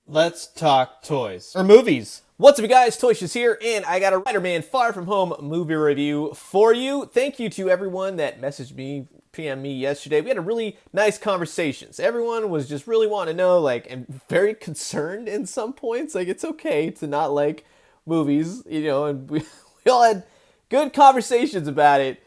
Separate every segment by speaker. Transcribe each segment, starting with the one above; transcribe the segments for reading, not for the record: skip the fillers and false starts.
Speaker 1: Let's talk toys. Or movies. What's up, you guys? ToyShiz here, and I got a Spider-Man Far From Home movie review for you. Thank you to everyone that messaged me, PM me yesterday. We had a really nice conversations. Everyone was just really wanting to know, like, and very concerned in some points. Like, it's okay to not like movies, and we all had good conversations about it.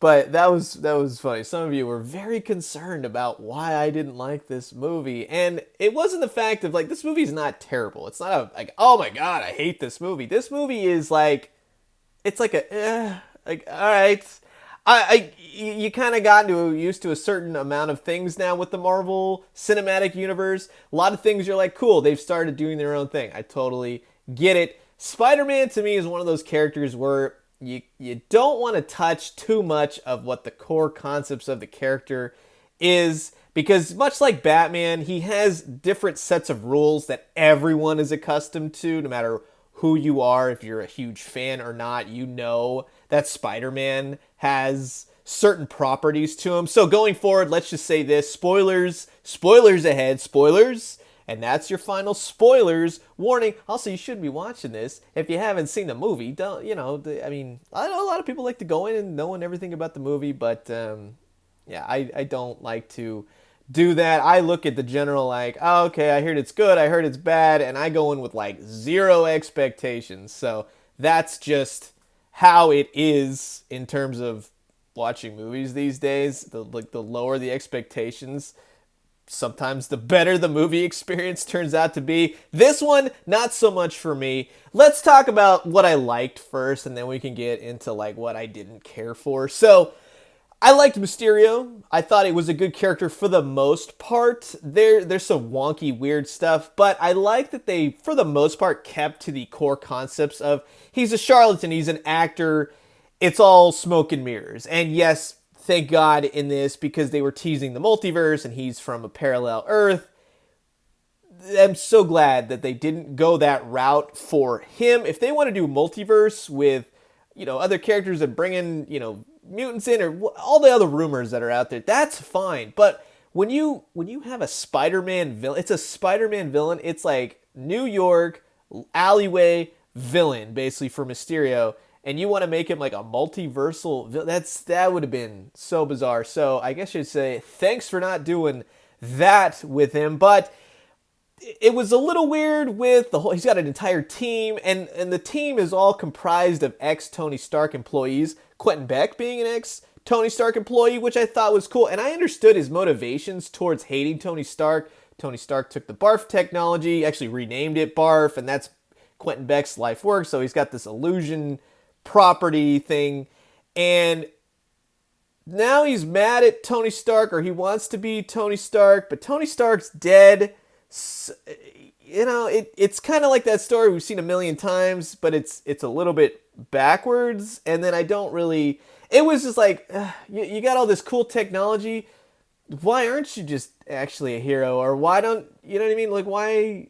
Speaker 1: But that was funny. Some of you were very concerned about why I didn't like this movie, and it wasn't the fact of like this movie's not terrible. It's not a like, oh my god, I hate this movie. This movie is like, it's like a like, all right. You kind of gotten used to a certain amount of things now with the Marvel Cinematic Universe. A lot of things you're like, cool, they've started doing their own thing. I totally get it. Spider-Man to me is one of those characters where you don't want to touch too much of what the core concepts of the character is, because much like Batman, he has different sets of rules that everyone is accustomed to, no matter who you are. If you're a huge fan or not, you know that Spider-Man has certain properties to him. So going forward, let's just say this: spoilers ahead, spoilers. And that's your final spoilers warning. Also, you should be watching this if you haven't seen the movie. Don't I mean, I know a lot of people like to go in and knowing everything about the movie, but yeah, I don't like to do that. I look at the general like, oh, okay, I heard it's good, I heard it's bad, and I go in with like zero expectations. So that's just how it is in terms of watching movies these days. The lower the expectations, sometimes the better the movie experience turns out to be. This one, not so much for me. Let's talk about what I liked first, and then we can get into like what I didn't care for. So, I liked Mysterio. I thought it was a good character for the most part. There's some wonky, weird stuff, but I like that they, for the most part, kept to the core concepts of he's a charlatan, he's an actor, it's all smoke and mirrors. And yes, thank God in this, because they were teasing the multiverse and he's from a parallel Earth. I'm so glad that they didn't go that route for him. If they want to do multiverse with, other characters and bring in, mutants in, or all the other rumors that are out there, that's fine. But when you have a Spider-Man villain, it's a Spider-Man villain. It's like New York alleyway villain, basically, for Mysterio. And you want to make him like a multiversal villain, that would have been so bizarre. So I guess you'd say thanks for not doing that with him. But it was a little weird with the whole, he's got an entire team, and the team is all comprised of ex-Tony Stark employees, Quentin Beck being an ex-Tony Stark employee, which I thought was cool. And I understood his motivations towards hating Tony Stark. Tony Stark took the Barf technology, actually renamed it Barf, and that's Quentin Beck's life work. So he's got this illusion property thing, and now he's mad at Tony Stark, or he wants to be Tony Stark, but Tony Stark's dead. So, it's kind of like that story we've seen a million times, but it's a little bit backwards. And then I don't really, it was just like, you got all this cool technology, why aren't you just actually a hero? Or why don't, you know what I mean? Like, why?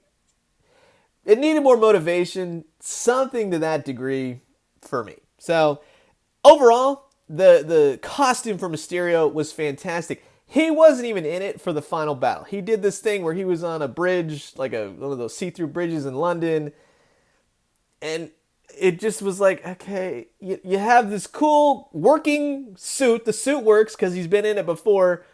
Speaker 1: It needed more motivation, something to that degree for me. So overall, the costume for Mysterio was fantastic. He wasn't even in it for the final battle. He did this thing where he was on a bridge, like one of those see-through bridges in London, and it just was like, okay, you have this cool working suit. The suit works because he's been in it before,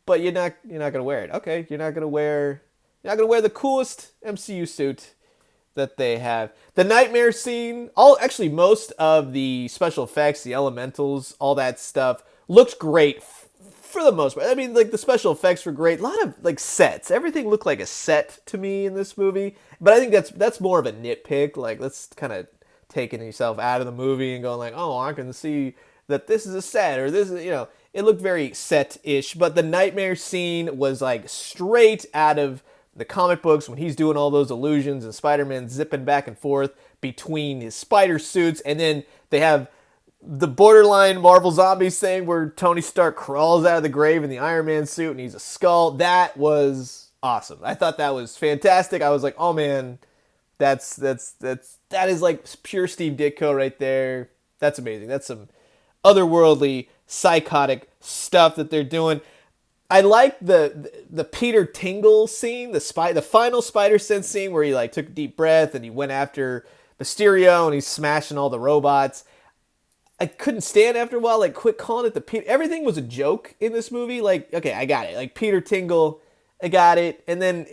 Speaker 1: but you're not gonna wear it. Okay, you're not gonna wear the coolest MCU suit that they have. The nightmare scene, most of the special effects, the elementals, all that stuff looked great for the most part. I mean, like, the special effects were great. A lot of like sets. Everything looked like a set to me in this movie. But I think that's more of a nitpick. Like, let's kind of taking yourself out of the movie and going like, oh, I can see that this is a set, or this is, it looked very set-ish. But the nightmare scene was like straight out of the comic books when he's doing all those illusions and Spider-Man zipping back and forth between his spider suits, and then they have the borderline Marvel Zombies thing where Tony Stark crawls out of the grave in the Iron Man suit and he's a skull. That was awesome. I thought that was fantastic. I was like, oh man, that is like pure Steve Ditko right there. That's amazing. That's some otherworldly, psychotic stuff that they're doing. I like the Peter Tingle scene, the final Spider Sense scene where he like took a deep breath and he went after Mysterio and he's smashing all the robots. I couldn't stand after a while, like, quit calling it the Peter. Everything was a joke in this movie. Like, okay, I got it. Like, Peter Tingle, I got it. And then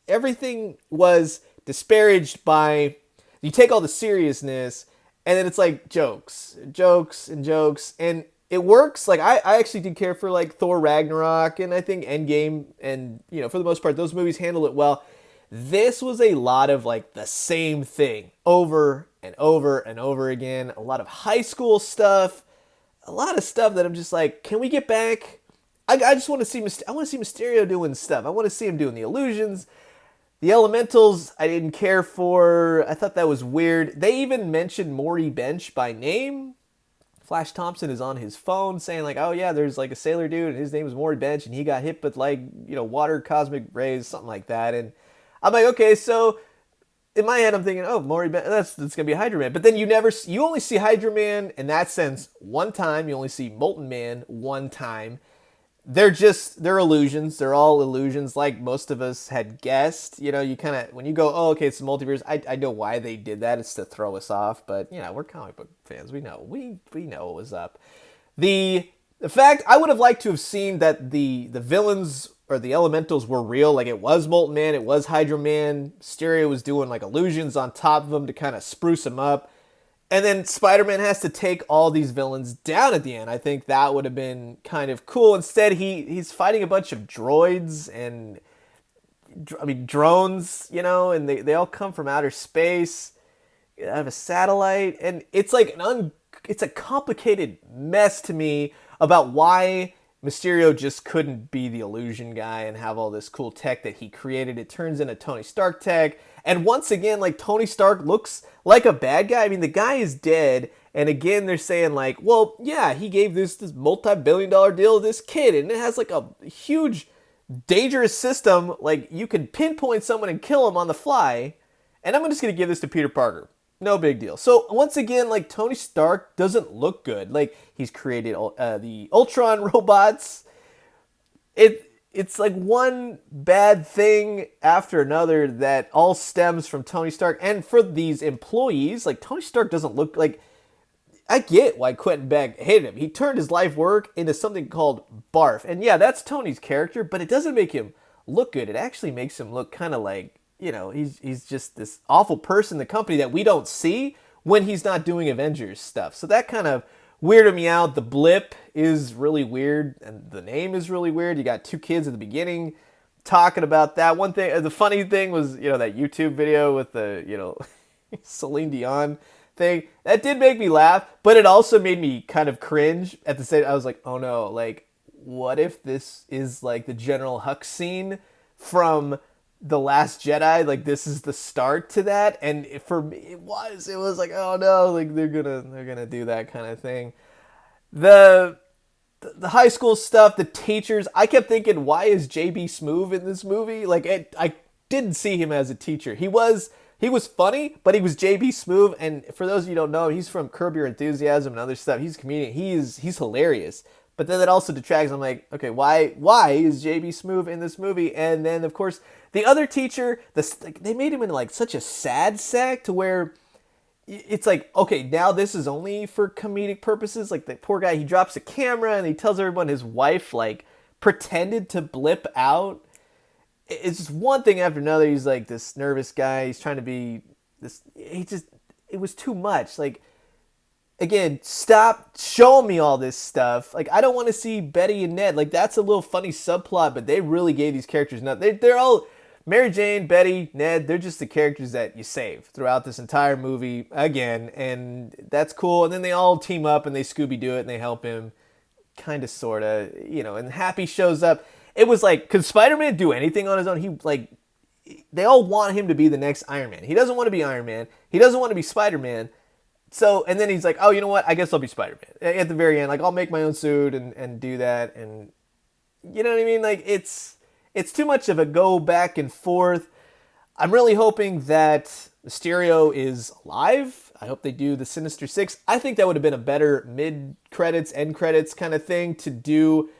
Speaker 1: everything was disparaged by, you take all the seriousness, and then it's like jokes, jokes, and jokes. And it works. Like, I actually did care for, like, Thor Ragnarok, and I think Endgame, and, you know, for the most part, those movies handle it well. This was a lot of, like, the same thing over and over and over again. A lot of high school stuff. A lot of stuff that I'm just like, can we get back? I just want to see I want to see Mysterio doing stuff. I want to see him doing the illusions. The elementals, I didn't care for. I thought that was weird. They even mentioned Morty Bench by name. Flash Thompson is on his phone saying like, oh yeah, there's like a sailor dude and his name is Morty Bench and he got hit with like, you know, water cosmic rays, something like that. And I'm like, okay, so in my head, I'm thinking, oh, Morty Ben, that's gonna be Hydro Man. But then you only see Hydro Man in that sense one time. You only see Molten Man one time. They're illusions. They're all illusions, like most of us had guessed. You know, you kind of when you go, oh, okay, it's the multiverse. I know why they did that. It's to throw us off. But you know, we're comic book fans. We know what was up. The fact I would have liked to have seen that the villains or the elementals were real, like it was Molten Man, it was Hydro Man, Mysterio was doing like illusions on top of them to kind of spruce him up, and then Spider-Man has to take all these villains down at the end. I think that would have been kind of cool. Instead, he's fighting a bunch of droids and, I mean, drones, you know, and they all come from outer space, out of a satellite, and it's like it's a complicated mess to me about why Mysterio just couldn't be the illusion guy and have all this cool tech that he created. It turns into Tony Stark tech. And once again, like, Tony Stark looks like a bad guy. I mean, the guy is dead. And again, they're saying like, well, yeah, he gave this multi-billion-dollar deal to this kid. And it has like a huge, dangerous system. Like, you can pinpoint someone and kill him on the fly. And I'm just going to give this to Peter Parker. No big deal. So once again, like, Tony Stark doesn't look good. Like, he's created the Ultron robots. It's like one bad thing after another that all stems from Tony Stark. And for these employees, like, Tony Stark doesn't look like... I get why Quentin Beck hated him. He turned his life work into something called barf. And yeah, that's Tony's character, but it doesn't make him look good. It actually makes him look kind of like, you know, he's just this awful person in the company that we don't see when he's not doing Avengers stuff. So that kind of weirded me out. The blip is really weird, and the name is really weird. You got two kids at the beginning talking about that. One thing, the funny thing was, you know, that YouTube video with the, you know, Celine Dion thing. That did make me laugh, but it also made me kind of cringe at the same. I was like, oh no, like, what if this is like the General Hux scene from The Last Jedi? Like, this is the start to that. And for me, it was like, oh no, like they're gonna do that kind of thing. The high school stuff, the teachers, I kept thinking, why is JB Smoove in this movie? Like, I didn't see him as a teacher. He was funny, but he was JB Smoove, and for those of you who don't know, he's from Curb Your Enthusiasm and other stuff. He's a comedian. He's hilarious. But then that also detracts. I'm like, okay, why is JB Smoove in this movie? And then, of course, the other teacher, they made him into like such a sad sack to where it's like, okay, now this is only for comedic purposes. Like, the poor guy, he drops a camera and he tells everyone his wife like pretended to blip out. It's just one thing after another. He's like this nervous guy. He's trying to be this. It was too much. Like, again, stop showing me all this stuff. Like, I don't want to see Betty and Ned. Like, that's a little funny subplot, but they really gave these characters nothing. They're all Mary Jane, Betty, Ned. They're just the characters that you save throughout this entire movie again, and that's cool. And then they all team up and they Scooby-Doo it and they help him, kind of, sort of, you know. And Happy shows up. It was like, could Spider-Man do anything on his own? They all want him to be the next Iron Man. He doesn't want to be Iron Man. He doesn't want to be Spider-Man. So, and then he's like, oh, you know what? I guess I'll be Spider-Man. At the very end, like, I'll make my own suit and do that. And, you know what I mean? Like, it's too much of a go back and forth. I'm really hoping that Mysterio is alive. I hope they do the Sinister Six. I think that would have been a better mid-credits, end credits kind of thing to do.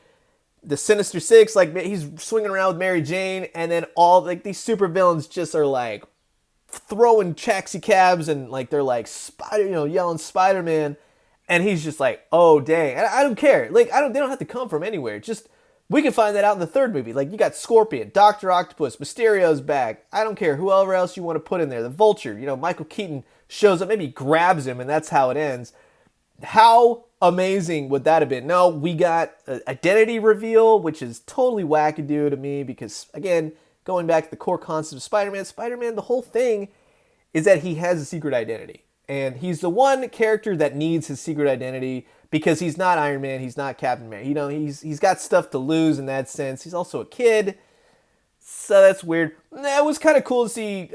Speaker 1: the Sinister Six, like he's swinging around with Mary Jane, and then all like these super villains just are like throwing taxi cabs and like they're like yelling Spider-Man, and he's just like, oh dang, and I don't care, like they don't have to come from anywhere, just we can find that out in the third movie. Like you got Scorpion, Doctor Octopus, Mysterio's back. I don't care whoever else you want to put in there. The Vulture, Michael Keaton shows up, maybe grabs him, and that's how it ends. How amazing would that have been? No, we got an identity reveal, which is totally wackadoo to me because, again, going back to the core concept of Spider-Man, the whole thing is that he has a secret identity. And he's the one character that needs his secret identity because he's not Iron Man, he's not Captain America. He's got stuff to lose in that sense. He's also a kid, so that's weird. It was kind of cool to see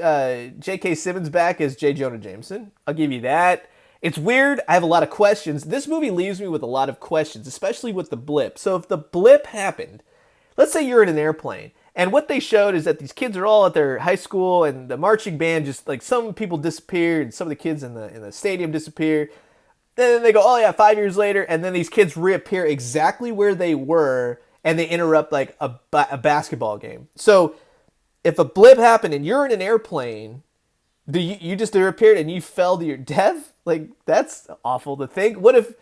Speaker 1: J.K. Simmons back as J. Jonah Jameson. I'll give you that. It's weird. I have a lot of questions. This movie leaves me with a lot of questions, especially with the blip. So if the blip happened, let's say you're in an airplane, and what they showed is that these kids are all at their high school, and the marching band just, like, some people disappear, and some of the kids in the stadium disappear. Then they go, oh yeah, 5 years later, and then these kids reappear exactly where they were, and they interrupt, like, a basketball game. So if a blip happened and you're in an airplane, you just disappeared and you fell to your death? Like, that's awful to think. What if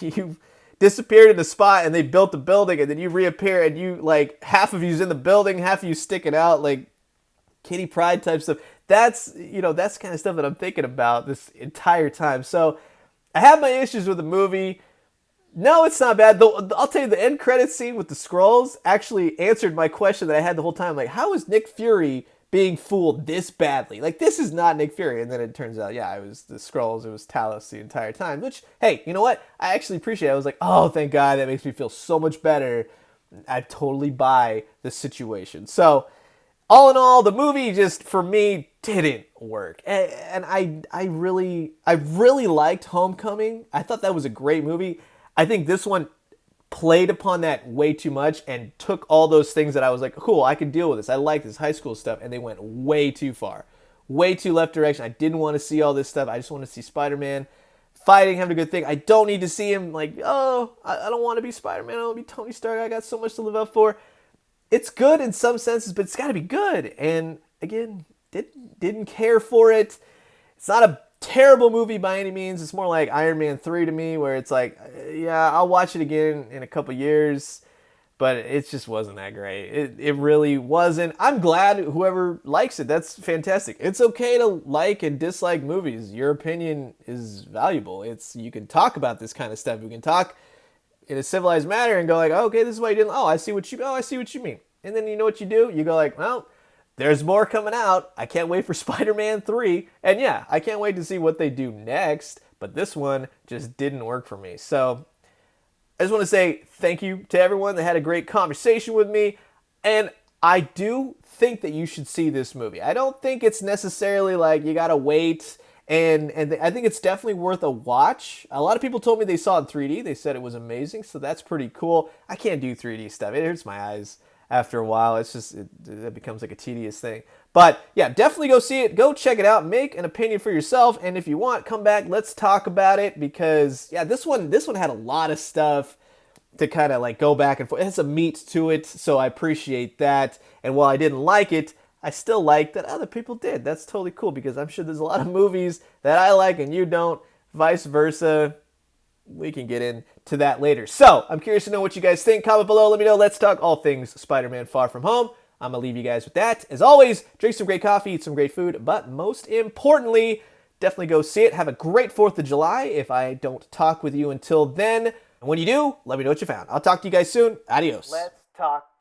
Speaker 1: you disappeared in a spot and they built a building and then you reappear and you, like, half of you's in the building, half of you sticking out, like Kitty Pryde type stuff. That's the kind of stuff that I'm thinking about this entire time. So I have my issues with the movie. No, it's not bad. I'll tell you, the end credits scene with the Skrulls actually answered my question that I had the whole time. Like, how is Nick Fury being fooled this badly? Like, this is not Nick Fury. And then it turns out, yeah, it was the Skrulls. It was Talos the entire time. Which, hey, you know what? I actually appreciate it. I was like, oh, thank God. That makes me feel so much better. I totally buy the situation. So, all in all, the movie just, for me, didn't work. And I really liked Homecoming. I thought that was a great movie. I think this one played upon that way too much and took all those things that I was like, cool, I can deal with this. I like this high school stuff. And they went way too far. Way too left direction. I didn't want to see all this stuff. I just want to see Spider-Man fighting, having a good thing. I don't need to see him like, oh, I don't want to be Spider-Man. I don't want to be Tony Stark. I got so much to live up for. It's good in some senses, but it's got to be good. And again, didn't care for it. It's not a terrible movie by any means. It's more like Iron Man 3 to me, where it's like, yeah, I'll watch it again in a couple years, but it just wasn't that great. It really wasn't. I'm glad whoever likes it. That's fantastic. It's okay to like and dislike movies. Your opinion is valuable. You can talk about this kind of stuff. We can talk in a civilized manner and go like, oh, okay, this is why you didn't. I see what you mean. And then you know what you do? You go like, well, there's more coming out. I can't wait for Spider-Man 3. And yeah, I can't wait to see what they do next. But this one just didn't work for me. So I just want to say thank you to everyone that had a great conversation with me. And I do think that you should see this movie. I don't think it's necessarily like you got to wait. And I think it's definitely worth a watch. A lot of people told me they saw it in 3D. They said it was amazing. So that's pretty cool. I can't do 3D stuff. It hurts my eyes after a while. It's just, it becomes like a tedious thing. But yeah, definitely go see it. Go check it out. Make an opinion for yourself. And if you want, come back. Let's talk about it. Because yeah, this one had a lot of stuff to kind of like go back and forth. It has some meat to it. So I appreciate that. And while I didn't like it, I still like that other people did. That's totally cool because I'm sure there's a lot of movies that I like and you don't, vice versa. We can get into that later. So, I'm curious to know what you guys think. Comment below, let me know. Let's talk all things Spider-Man Far From Home. I'm going to leave you guys with that. As always, drink some great coffee, eat some great food, but most importantly, definitely go see it. Have a great 4th of July if I don't talk with you until then. And when you do, let me know what you found. I'll talk to you guys soon. Adios.
Speaker 2: Let's talk